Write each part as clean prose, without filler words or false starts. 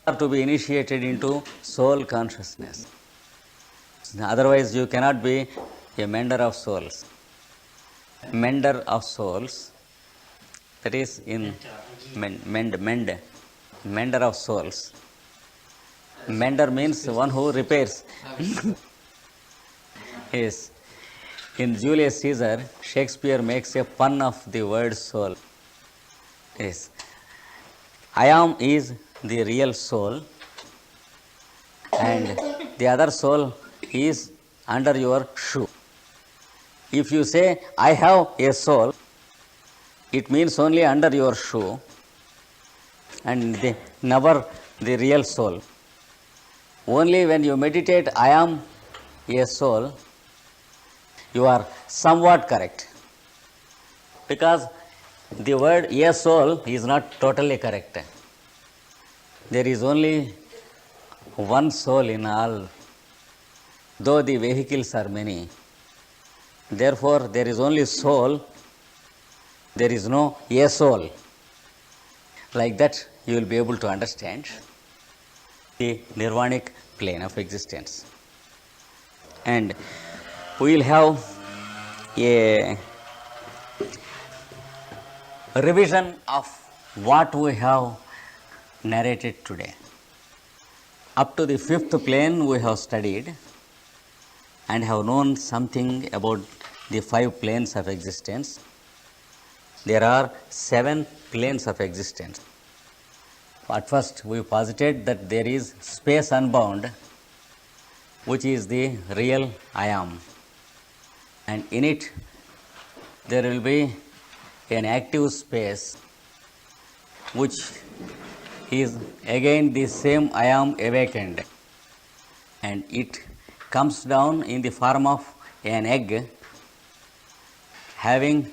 are to be initiated into soul consciousness. Otherwise, you cannot be a mender of souls. Mender of souls, that is in mender of souls. Mender means one who repairs. Yes. In Julius Caesar, Shakespeare makes a pun of the word soul. Yes. I am is the real soul, and the other soul is under your shoe. If you say, I have a soul, it means only under your shoe and never the real soul. Only when you meditate, I am a soul, you are somewhat correct. Because the word a soul is not totally correct. There is only one soul in all, though the vehicles are many. Therefore, there is only soul, there is no a soul. Like that, you will be able to understand the nirvanic plane of existence. And we will have a revision of what we have narrated today. Up to the fifth plane we have studied and have known something about the 5 planes of existence. There are 7 planes of existence. At first we posited that there is space unbound, which is the real I am, and in it there will be an active space which is again the same I am awakened, and it comes down in the form of an egg having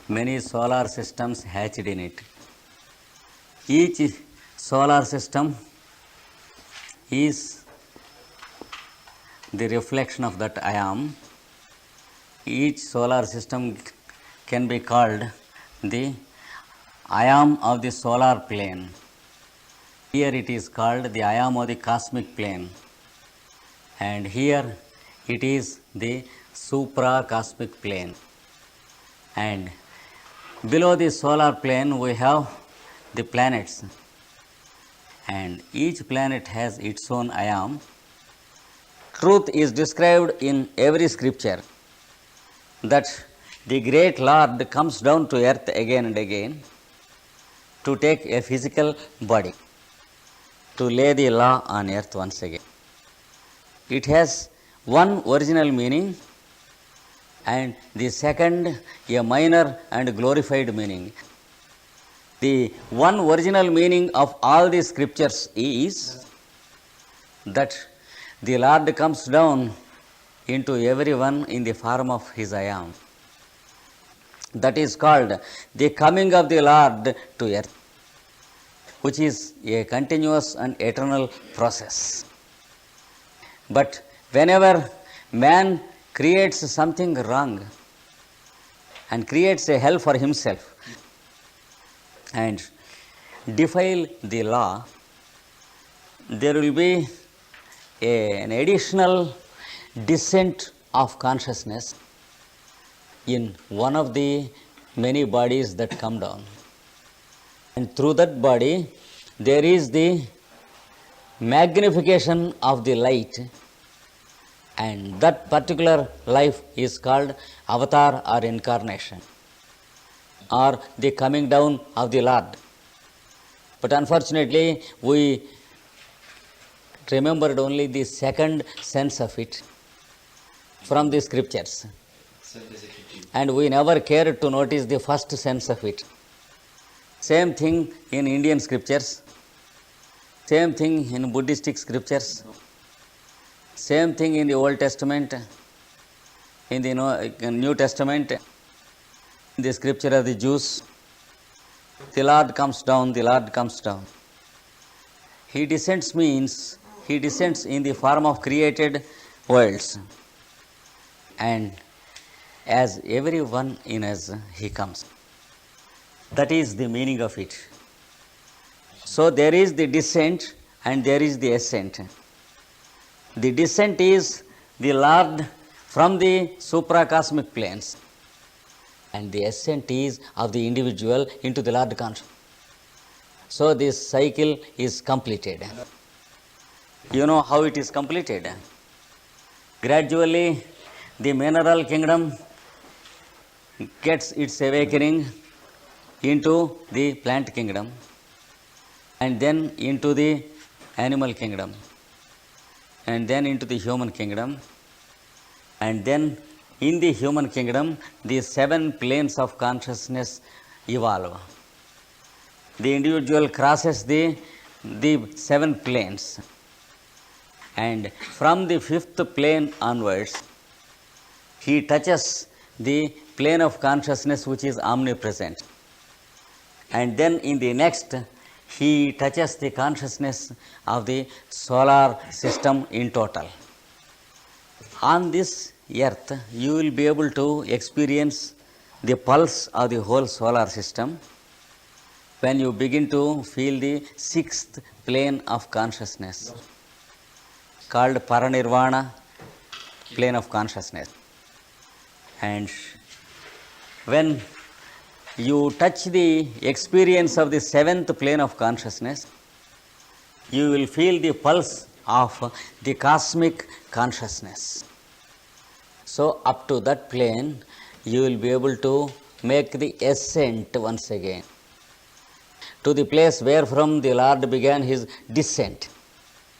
many solar systems hatched in it. Each solar system is the reflection of that I am. Each solar system can be called the I am of the solar plane. Here it is called the I am of the cosmic plane, and here it is the supra-cosmic plane. And below the solar plane we have the planets, and each planet has its own I am. Truth is described in every scripture that the great Lord comes down to earth again and again to take a physical body, to lay the law on earth once again. It has one original meaning and the second a minor and glorified meaning. The one original meaning of all the scriptures is that the Lord comes down into everyone in the form of his I am. That is called the coming of the Lord to earth, which is a continuous and eternal process. But whenever man creates something wrong and creates a hell for himself and defile the law, there will be an additional descent of consciousness in one of the many bodies that come down. And through that body, there is the magnification of the light, and that particular life is called avatar or incarnation, or the coming down of the Lord. But unfortunately, we remembered only the second sense of it from the scriptures, and we never cared to notice the first sense of it. Same thing in Indian scriptures, same thing in Buddhistic scriptures, same thing in the Old Testament, in the New Testament, in the scripture of the Jews. The Lord comes down, the Lord comes down. He descends means he descends in the form of created worlds, and as every one in us he comes. That is the meaning of it. So there is the descent and there is the ascent. The descent is the Lord from the supracosmic planes, and the ascent is of the individual into the Lord consciousness. So this cycle is completed. You know how it is completed? Gradually the mineral kingdom gets its awakening into the plant kingdom, and then into the animal kingdom, and then into the human kingdom, and then in the human kingdom the 7 planes of consciousness evolve. The individual crosses the 7 planes, and from the 5th plane onwards he touches the plane of consciousness which is omnipresent, and then in the next he touches the consciousness of the solar system in total. On this earth you will be able to experience the pulse of the whole solar system when you begin to feel the 6th plane of consciousness called Paranirvana plane of consciousness. And when you touch the experience of the 7th plane of consciousness, you will feel the pulse of the cosmic consciousness. So up to that plane you will be able to make the ascent once again to the place where from the Lord began his descent.